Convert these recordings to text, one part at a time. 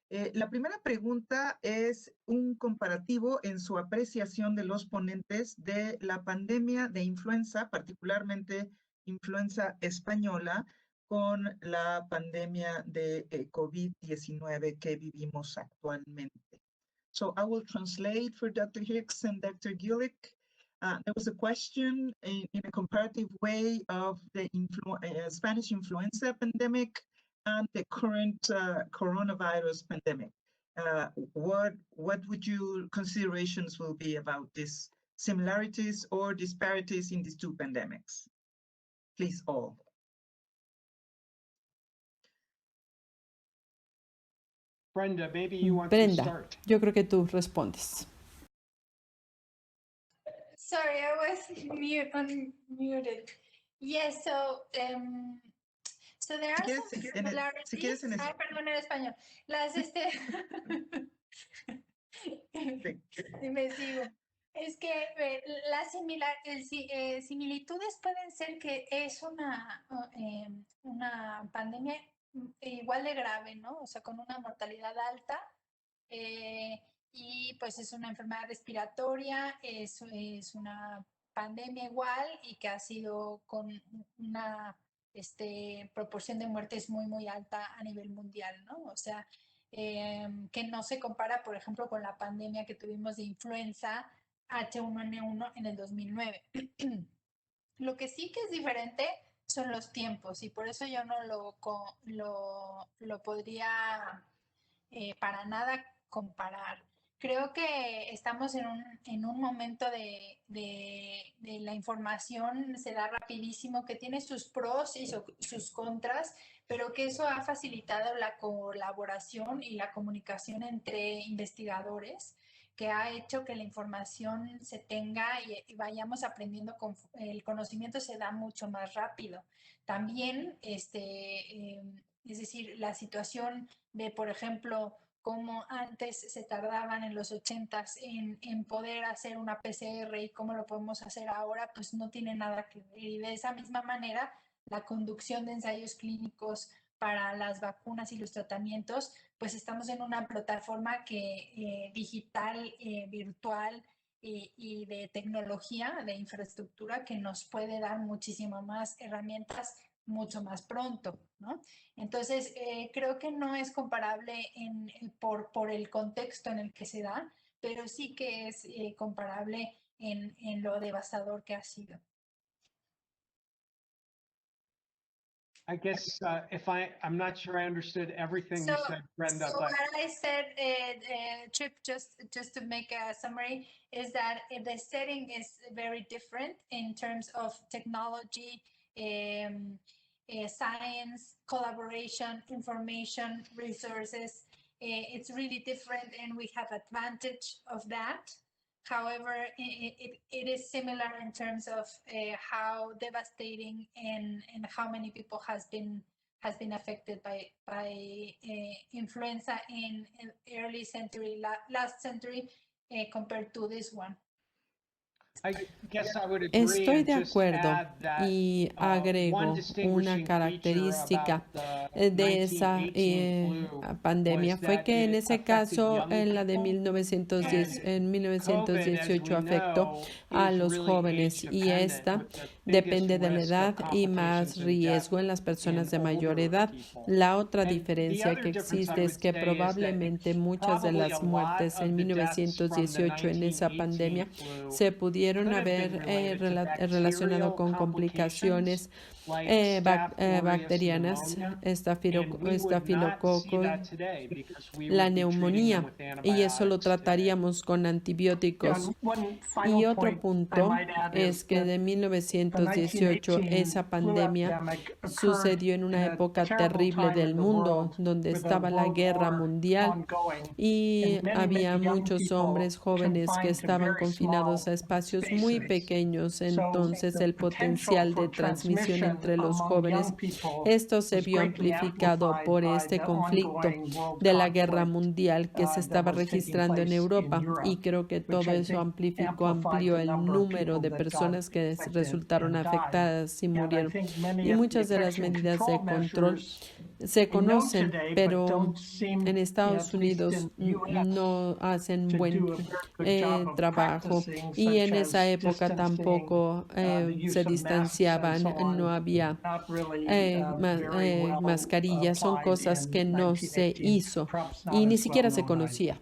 La primera pregunta es un comparativo en su apreciación de los ponentes de la pandemia de influenza, particularmente influenza española, con la pandemia de COVID-19 que vivimos actualmente. So I will translate for Dr. Hicks and Dr. Gillick. There was a question in a comparative way of the Spanish influenza pandemic and the current coronavirus pandemic. What would your considerations will be about these similarities or disparities in these two pandemics? Please all. Brenda, maybe you want Brenda, to start. yo creo que tú respondes. Sorry, I was unmuted. Yes, so there are some similarities. Ay, perdón, en español. Me sigo. Es que las similitudes pueden ser que es una pandemia igual de grave, ¿no? O sea, con una mortalidad alta. Y pues es una enfermedad respiratoria, es una pandemia igual y que ha sido con una proporción de muertes muy, muy alta a nivel mundial, ¿no? O sea, que no se compara, por ejemplo, con la pandemia que tuvimos de influenza H1N1 en el 2009. Lo que sí que es diferente son los tiempos y por eso yo no lo podría para nada comparar. Creo que estamos en un momento de la información, se da rapidísimo, que tiene sus pros y sus contras, pero que eso ha facilitado la colaboración y la comunicación entre investigadores, que ha hecho que la información se tenga y vayamos aprendiendo, el conocimiento se da mucho más rápido. También, es decir, la situación de, por ejemplo, como antes se tardaban en los 80s en poder hacer una PCR y cómo lo podemos hacer ahora, pues no tiene nada que ver. Y de esa misma manera, la conducción de ensayos clínicos para las vacunas y los tratamientos, pues estamos en una plataforma que digital, virtual y de tecnología, de infraestructura, que nos puede dar muchísimas más herramientas mucho más pronto, ¿no? Entonces, creo que no es comparable por el contexto en el que se da, pero sí que es comparable en lo devastador que ha sido. I guess I'm not sure I understood everything you said, Brenda. So but what I said, Trip, just to make a summary, is that the setting is very different in terms of technology, science, collaboration, information, resources. It's really different and we have advantage of that. However, it is similar in terms of how devastating and how many people has been affected by influenza in early century, last century, compared to this one. Estoy de acuerdo y agrego una característica de esa pandemia fue que en ese caso, en la de 1918 afectó a los jóvenes y esta depende de la edad y más riesgo en las personas de mayor edad. La otra diferencia que existe es que probablemente muchas de las muertes en 1918 en esa pandemia se pudieron haber relacionado con complicaciones bacterianas, estafilococo, la neumonía, y eso lo trataríamos con antibióticos. Y otro punto es que de 1918 esa pandemia sucedió en una época terrible del mundo, donde estaba la guerra mundial y había muchos hombres jóvenes que estaban confinados a espacios muy pequeños. Entonces el potencial de transmisión entre los jóvenes, esto se vio amplificado por este conflicto de la guerra mundial que se estaba registrando en Europa, y creo que todo eso amplió el número de personas que resultaron afectadas y murieron. Y muchas de las medidas de control se conocen, pero en Estados Unidos no hacen buen trabajo y en esa época tampoco se distanciaban, no había mascarillas, son cosas que no se hizo y ni siquiera se conocía.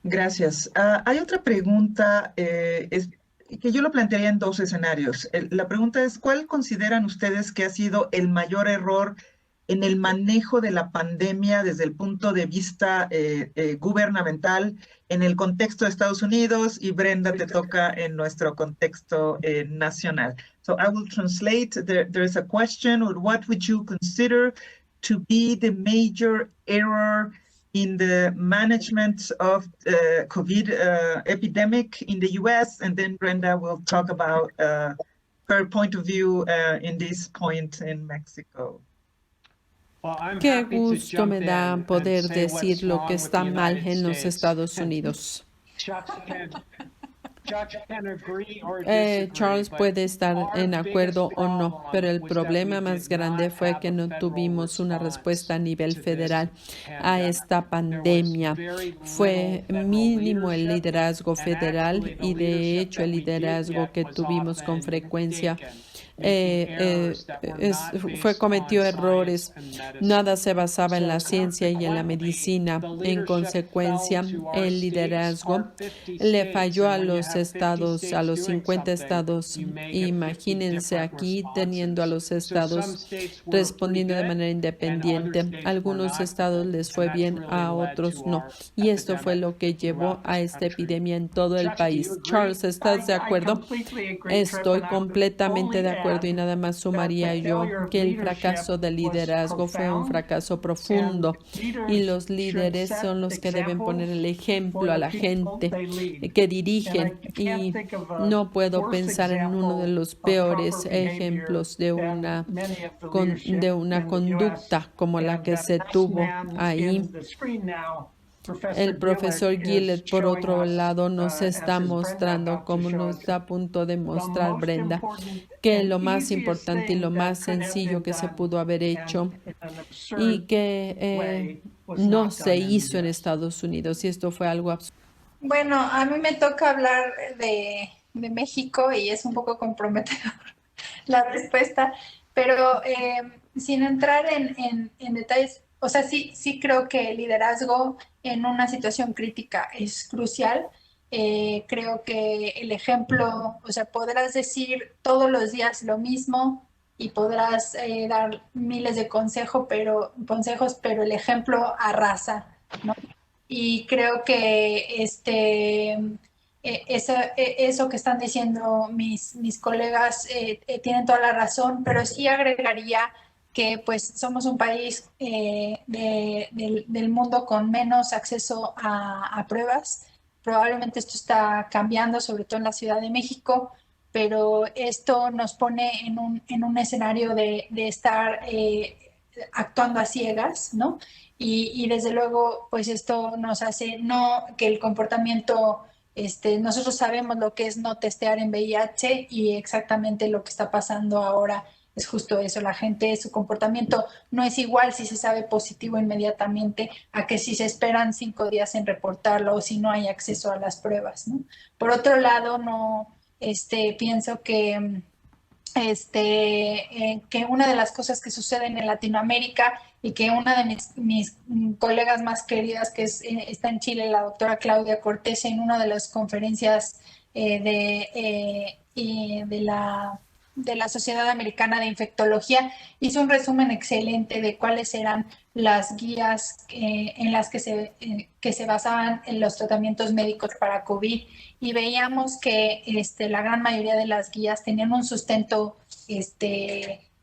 Gracias. Hay otra pregunta que yo lo plantearía en dos escenarios. La pregunta es, ¿cuál consideran ustedes que ha sido el mayor error en el manejo de la pandemia desde el punto de vista gubernamental en el contexto de Estados Unidos? Y Brenda, te toca en nuestro contexto nacional. So I will translate. There is a question. What would you consider to be the major error in the management of COVID epidemic in the US? And then Brenda will talk about her point of view in this point in Mexico. Qué gusto me da poder decir lo que está mal en los Estados Unidos. Charles puede estar en acuerdo o no, pero el problema más grande fue que no tuvimos una respuesta a nivel federal a esta pandemia. Fue mínimo el liderazgo federal y de hecho el liderazgo que tuvimos con frecuencia cometió errores. Nada se basaba en la ciencia y en la medicina. En consecuencia, el liderazgo le falló a los estados, a los 50 estados. Imagínense aquí teniendo a los estados respondiendo de manera independiente. A algunos estados les fue bien, a otros no. Y esto fue lo que llevó a esta epidemia en todo el país. Charles, ¿estás de acuerdo? Estoy completamente de acuerdo y nada más sumaría yo que el fracaso del liderazgo fue un fracaso profundo y los líderes son los que deben poner el ejemplo a la gente que dirigen y no puedo pensar en uno de los peores ejemplos de una conducta como la que se tuvo ahí. El profesor Gillett, por otro lado, nos está mostrando, como nos está a punto de mostrar Brenda, que lo más importante y lo más sencillo que se pudo haber hecho y que no se hizo en Estados Unidos, y esto fue algo absurdo. Bueno, a mí me toca hablar de México y es un poco comprometedor la respuesta, pero sin entrar en detalles, o sea, sí creo que el liderazgo en una situación crítica es crucial. Creo que el ejemplo, o sea, podrás decir todos los días lo mismo y podrás dar miles de consejos, pero el ejemplo arrasa, ¿no? Y creo que eso que están diciendo mis colegas tienen toda la razón, pero sí agregaría que pues somos un país del mundo con menos acceso a pruebas. Probablemente esto está cambiando, sobre todo en la Ciudad de México, pero esto nos pone en un escenario de estar actuando a ciegas, ¿no? Y desde luego, pues esto nos hace que el comportamiento, nosotros sabemos lo que es no testear en VIH y exactamente lo que está pasando ahora es justo eso. La gente, su comportamiento no es igual si se sabe positivo inmediatamente a que si se esperan 5 días en reportarlo o si no hay acceso a las pruebas, ¿no? Por otro lado, pienso que que una de las cosas que suceden en Latinoamérica y que una de mis colegas más queridas, que está en Chile, la doctora Claudia Cortés, en una de las conferencias de la Sociedad Americana de Infectología, hizo un resumen excelente de cuáles eran las guías en las que se basaban en los tratamientos médicos para COVID, y veíamos que la gran mayoría de las guías tenían un sustento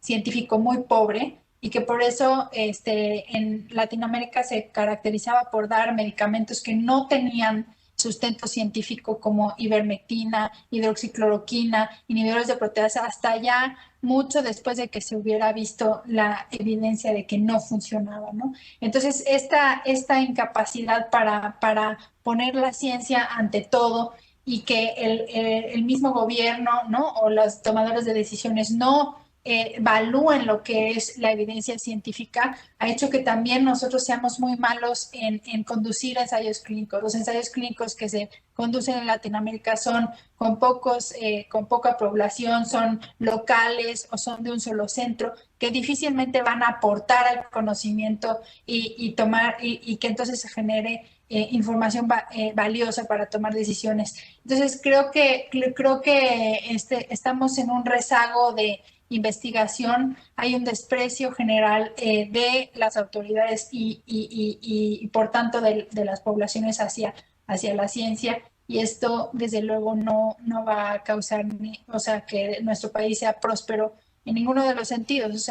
científico muy pobre y que por eso en Latinoamérica se caracterizaba por dar medicamentos que no tenían sustento científico, como ivermectina, hidroxicloroquina, inhibidores de proteasa, hasta ya mucho después de que se hubiera visto la evidencia de que no funcionaba, ¿no? Entonces, esta incapacidad para poner la ciencia ante todo y que el mismo gobierno, ¿no?, o los tomadores de decisiones no evalúen lo que es la evidencia científica, ha hecho que también nosotros seamos muy malos en conducir ensayos clínicos. Los ensayos clínicos que se conducen en Latinoamérica son con poca población, son locales o son de un solo centro, que difícilmente van a aportar al conocimiento y que entonces se genere información valiosa para tomar decisiones. Entonces creo que estamos en un rezago de investigación, hay un desprecio general de las autoridades y por tanto de las poblaciones hacia la ciencia, y esto desde luego no va a causar que nuestro país sea próspero en ninguno de los sentidos,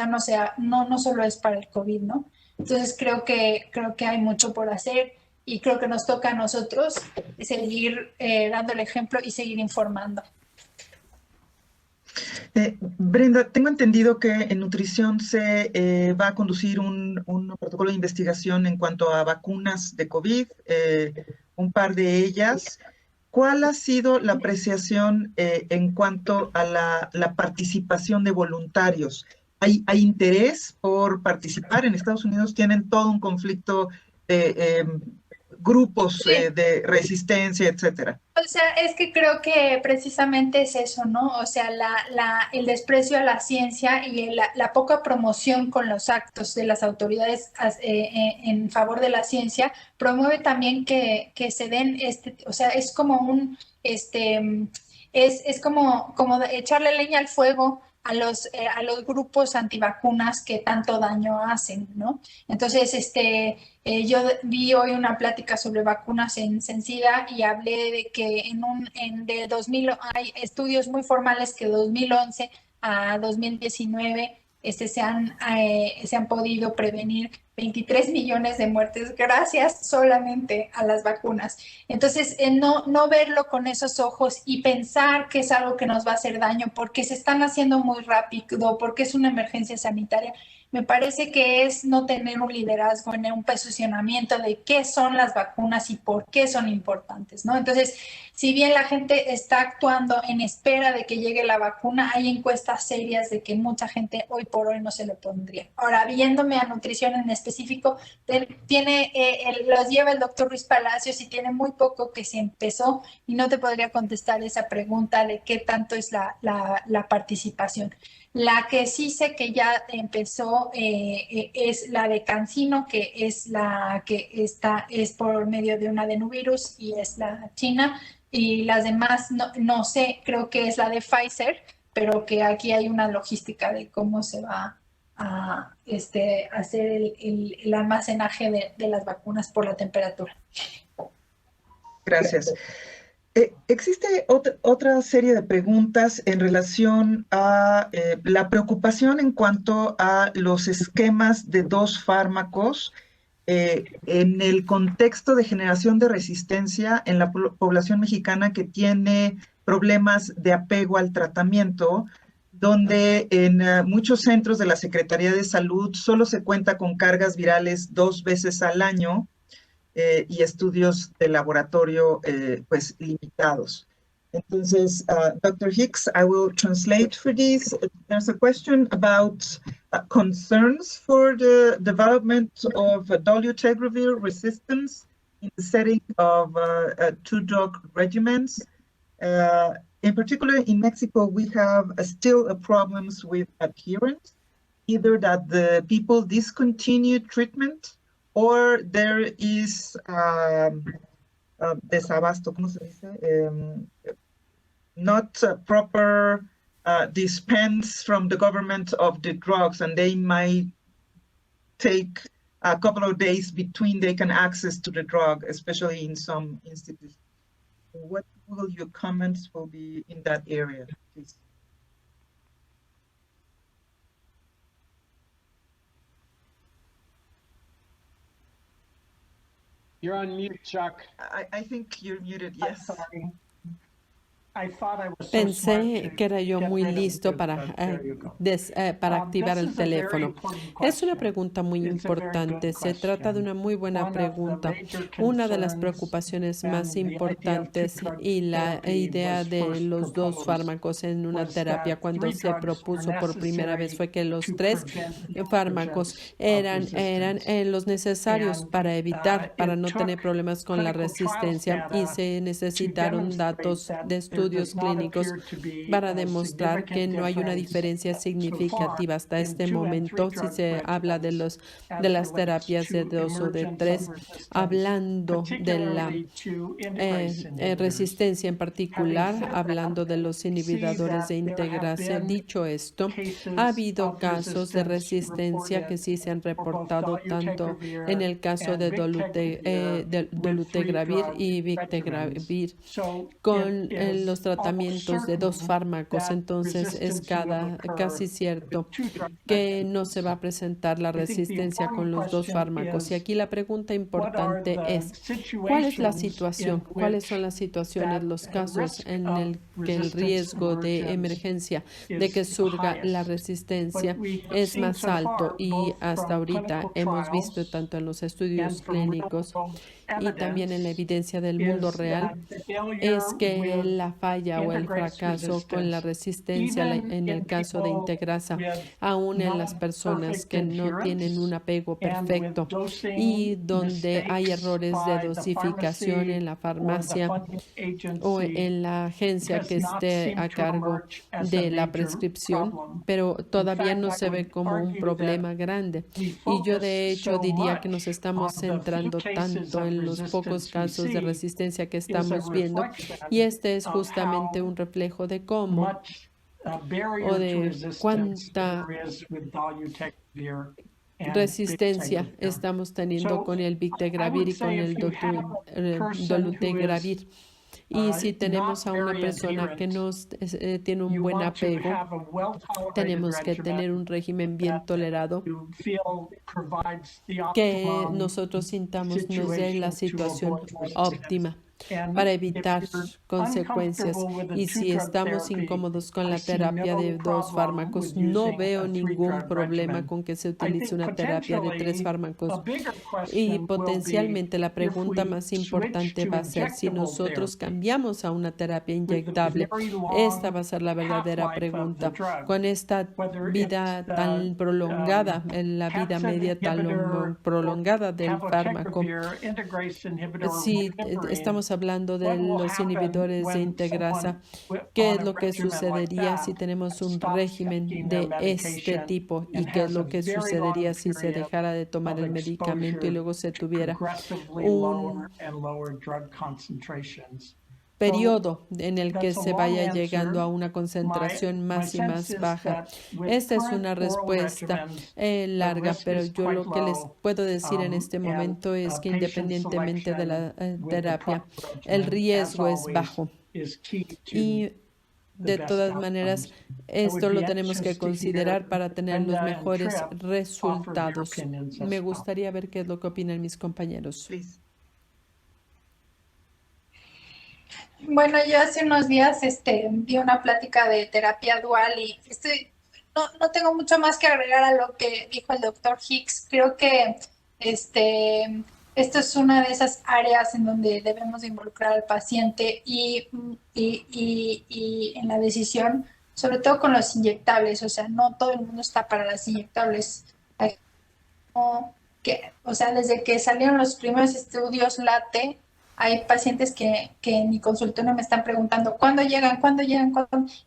no solo es para el COVID, ¿no? Entonces creo que hay mucho por hacer y creo que nos toca a nosotros seguir dando el ejemplo y seguir informando. Brenda, tengo entendido que en nutrición se va a conducir un protocolo de investigación en cuanto a vacunas de COVID, un par de ellas. ¿Cuál ha sido la apreciación en cuanto a la participación de voluntarios? ¿Hay interés por participar? En Estados Unidos tienen todo un conflicto de grupos de resistencia, etcétera. O sea, es que creo que precisamente es eso, ¿no? O sea, el desprecio a la ciencia y la poca promoción con los actos de las autoridades en favor de la ciencia promueve también que se den, o sea, es como es como echarle leña al fuego a los grupos antivacunas que tanto daño hacen, ¿no? Entonces, yo vi hoy una plática sobre vacunas en SENCIDA y hablé de que hay estudios muy formales que de 2011 a 2019 se han podido prevenir 23 millones de muertes gracias solamente a las vacunas. Entonces, no verlo con esos ojos y pensar que es algo que nos va a hacer daño porque se están haciendo muy rápido, porque es una emergencia sanitaria, me parece que es no tener un liderazgo en un posicionamiento de qué son las vacunas y por qué son importantes, ¿no? Entonces, si bien la gente está actuando en espera de que llegue la vacuna, hay encuestas serias de que mucha gente hoy por hoy no se lo pondría. Ahora, viéndome a nutrición en específico, los lleva el doctor Ruiz Palacios y tiene muy poco que se empezó y no te podría contestar esa pregunta de qué tanto es la participación. La que sí sé que ya empezó es la de CanSino, que es la que es por medio de un adenovirus y es la china. Y las demás no sé, creo que es la de Pfizer, pero que aquí hay una logística de cómo se va a hacer el almacenaje de las vacunas por la temperatura. Gracias. Existe otra serie de preguntas en relación a la preocupación en cuanto a los esquemas de dos fármacos en el contexto de generación de resistencia en la población mexicana que tiene problemas de apego al tratamiento, donde en muchos centros de la Secretaría de Salud solo se cuenta con cargas virales 2 veces al año, y estudios de laboratorio pues limitados. Entonces, Dr. Hicks, I will translate for this. There's a question about concerns for the development of dolutegravir resistance in the setting of 2-drug regimens. In particular, in Mexico, we have still problems with adherence, either that the people discontinue treatment or there is desabasto, ¿cómo se dice? Not proper dispense from the government of the drugs, and they might take a couple of days between they can access to the drug, especially in some institutions. What will your comments will be in that area, please? You're on mute, Chuck. I think you're muted, yes. Sorry. Pensé que era yo muy listo para activar el teléfono. Es una pregunta muy importante. Se trata de una muy buena pregunta. Una de las preocupaciones más importantes y la idea de los dos fármacos en una terapia cuando se propuso por primera vez fue que los 3 fármacos eran los necesarios para evitar, para no tener problemas con la resistencia, y se necesitaron datos de estudios clínicos para demostrar que no hay una diferencia significativa hasta este momento si se habla de las terapias de 2 o de 3, hablando de la resistencia en particular, hablando de los inhibidores de integrasa. Dicho esto, ha habido casos de resistencia que sí se han reportado tanto en el caso de dolutegravir y bictegravir con los tratamientos de 2 fármacos. Entonces es casi cierto que no se va a presentar la resistencia con los 2 fármacos. Y aquí la pregunta importante es, ¿cuál es la situación? ¿Cuáles son las situaciones, los casos en el que el riesgo de emergencia de que surja la resistencia es más alto? Y hasta ahorita hemos visto tanto en los estudios clínicos y también en la evidencia del mundo real, es que la falla o el fracaso con la resistencia en el caso de integrasa, aún en las personas que no tienen un apego perfecto y donde hay errores de dosificación en la farmacia o en la agencia que esté a cargo de la prescripción, pero todavía no se ve como un problema grande. Y yo de hecho diría que nos estamos centrando tanto en los pocos casos de resistencia que estamos viendo, y este es justamente un reflejo de cómo o de cuánta resistencia estamos teniendo con el bictegravir y con el dolutegravir. Y si tenemos a una persona que no tiene un buen apego, tenemos que tener un régimen bien tolerado que nosotros sintamos nos dé la situación óptima para evitar consecuencias. Y si estamos incómodos con la terapia de 2 fármacos, no veo ningún problema con que se utilice una terapia de 3 fármacos. Y potencialmente la pregunta más importante va a ser si nosotros cambiamos a una terapia inyectable. Esta va a ser la verdadera pregunta. Con esta vida tan prolongada, la vida media tan prolongada del fármaco, si estamos hablando de los inhibidores de integrasa, ¿qué es lo que sucedería si tenemos un régimen de este tipo? ¿Y qué es lo que sucedería si se dejara de tomar el medicamento y luego se tuviera un periodo en el que se vaya llegando a una concentración más y más baja? Esta es una respuesta larga, pero yo lo que les puedo decir en este momento es que independientemente de la terapia, el riesgo es bajo. Y de todas maneras, esto lo tenemos que considerar para tener los mejores resultados. Me gustaría ver qué es lo que opinan mis compañeros. Bueno, yo hace unos días di una plática de terapia dual y no tengo mucho más que agregar a lo que dijo el doctor Hicks. Creo que esto es una de esas áreas en donde debemos involucrar al paciente y en la decisión, sobre todo con los inyectables. O sea, no todo el mundo está para las inyectables. Desde que salieron los primeros estudios LATE, hay pacientes que en mi consultorio me están preguntando ¿cuándo llegan?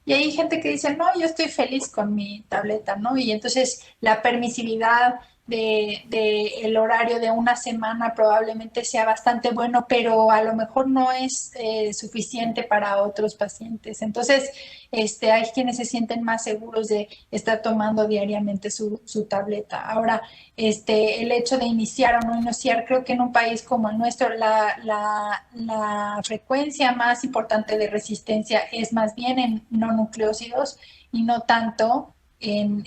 Y hay gente que dice, no, yo estoy feliz con mi tableta, ¿no? Y entonces la permisividad el horario de una semana probablemente sea bastante bueno, pero a lo mejor no es suficiente para otros pacientes. Entonces, hay quienes se sienten más seguros de estar tomando diariamente su tableta. Ahora, el hecho de iniciar o no iniciar, creo que en un país como el nuestro, la frecuencia más importante de resistencia es más bien en no nucleócidos y no tanto en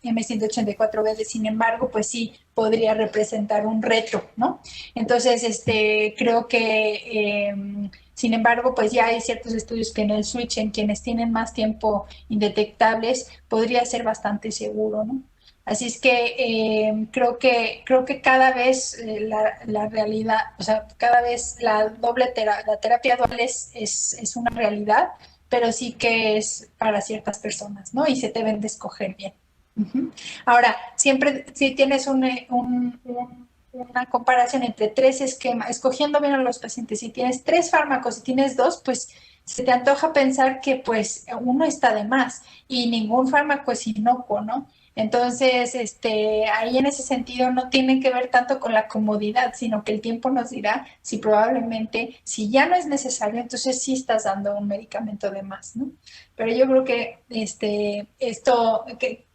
M184B. Sin embargo, pues sí podría representar un reto, ¿no? Entonces, creo que Sin embargo, pues ya hay ciertos estudios que en el switch, en quienes tienen más tiempo indetectables, podría ser bastante seguro, ¿no? Así es que creo que cada vez la realidad, o sea, cada vez la terapia dual es una realidad, pero sí que es para ciertas personas, ¿no? Y se deben de escoger bien. Ahora, siempre si tienes una comparación entre 3 esquemas, escogiendo bien a los pacientes, si tienes 3 fármacos y tienes 2, pues se te antoja pensar que pues uno está de más y ningún fármaco es inocuo, ¿no? Entonces, ahí en ese sentido no tiene que ver tanto con la comodidad, sino que el tiempo nos dirá si probablemente, si ya no es necesario, entonces sí estás dando un medicamento de más, ¿no? Pero yo creo que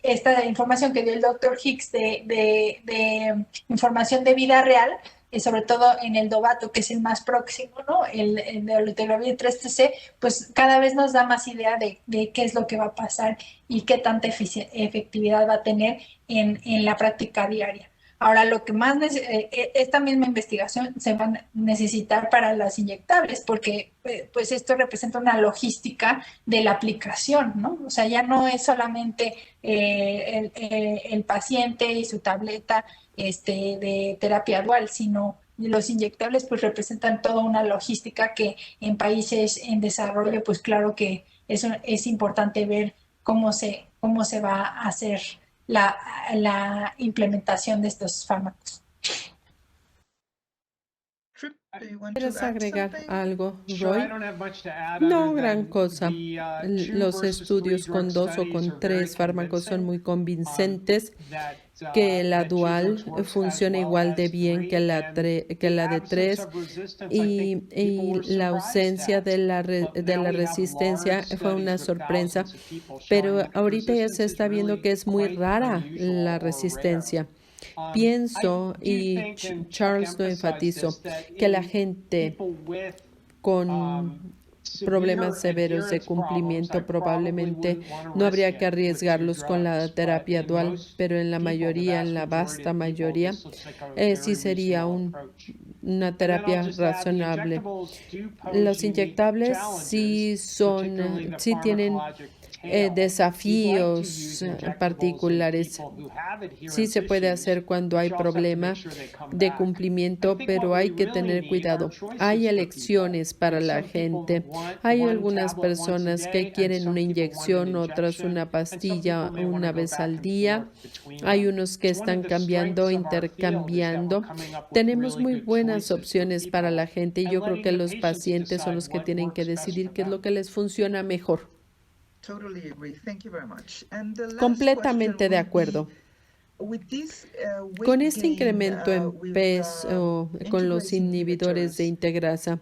esta información que dio el doctor Hicks de información de vida real, sobre todo en el Dovato, que es el más próximo, ¿no? El de dolutegravir 3-TC, pues cada vez nos da más idea de qué es lo que va a pasar y qué tanta efectividad va a tener en la práctica diaria. Ahora, lo que más esta misma investigación se va a necesitar para las inyectables, porque pues esto representa una logística de la aplicación, ¿no? O sea, ya no es solamente el paciente y su tableta de terapia dual, sino los inyectables pues representan toda una logística que en países en desarrollo pues claro que es importante ver cómo se va a hacer la implementación de estos fármacos. ¿Quieres agregar algo, Roy? No, gran cosa. Los estudios con 2 o con 3 fármacos son muy convincentes, que la dual funciona igual de bien que la de 3 y la ausencia de la resistencia fue una sorpresa, pero ahorita ya se está viendo que es muy rara la resistencia. Pienso, y Charles lo enfatizó, que la gente con problemas severos de cumplimiento probablemente no habría que arriesgarlos con la terapia dual, pero en la mayoría, en la vasta mayoría, sí sería una terapia razonable. Los inyectables sí tienen desafíos particulares. Sí se puede hacer cuando hay problema de cumplimiento, pero hay que tener cuidado. Hay elecciones para la gente. Hay algunas personas que quieren una inyección, otras una pastilla una vez al día. Hay unos que están cambiando, intercambiando. Tenemos muy buenas opciones para la gente y yo creo que los pacientes son los que tienen que decidir qué es lo que les funciona mejor. Completamente de acuerdo. Con este incremento en peso, con los inhibidores de integrasa,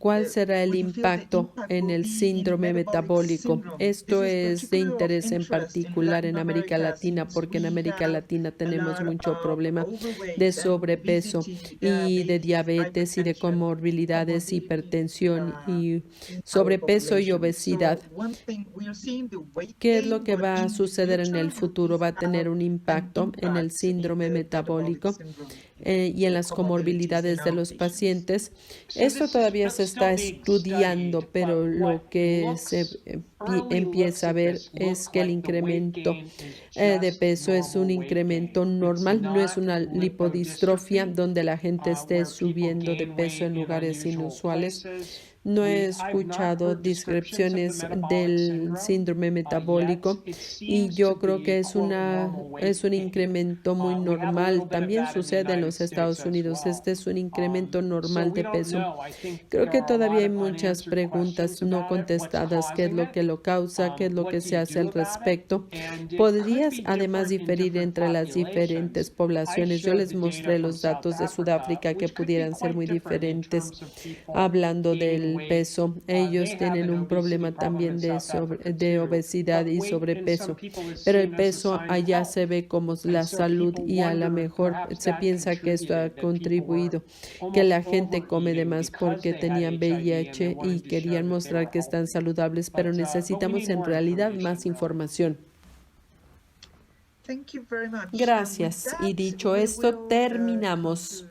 ¿cuál será el impacto en el síndrome metabólico? Esto es de interés en particular en América Latina, porque en América Latina tenemos mucho problema de sobrepeso y de diabetes y de comorbilidades, hipertensión y sobrepeso y obesidad. ¿Qué es lo que va a suceder en el futuro? Va a tener un impacto en el síndrome metabólico y en las comorbilidades de los pacientes. Esto todavía se está estudiando, pero lo que se empieza a ver es que el incremento de peso es un incremento normal, no es una lipodistrofia donde la gente esté subiendo de peso en lugares inusuales. No he escuchado descripciones del síndrome metabólico y yo creo que es un incremento muy normal. También sucede en los Estados Unidos. Este es un incremento normal de peso. Creo que todavía hay muchas preguntas no contestadas. ¿Qué es lo que lo causa? ¿Qué es lo que se hace al respecto? ¿Podrías además diferir entre las diferentes poblaciones? Yo les mostré los datos de Sudáfrica que pudieran ser muy diferentes hablando del peso. Ellos tienen un problema también de obesidad y sobrepeso, pero el peso allá se ve como la salud y a lo mejor se piensa que esto ha contribuido, que la gente come de más porque tenían VIH y querían mostrar que están saludables, pero necesitamos en realidad más información. Gracias. Y dicho esto, terminamos.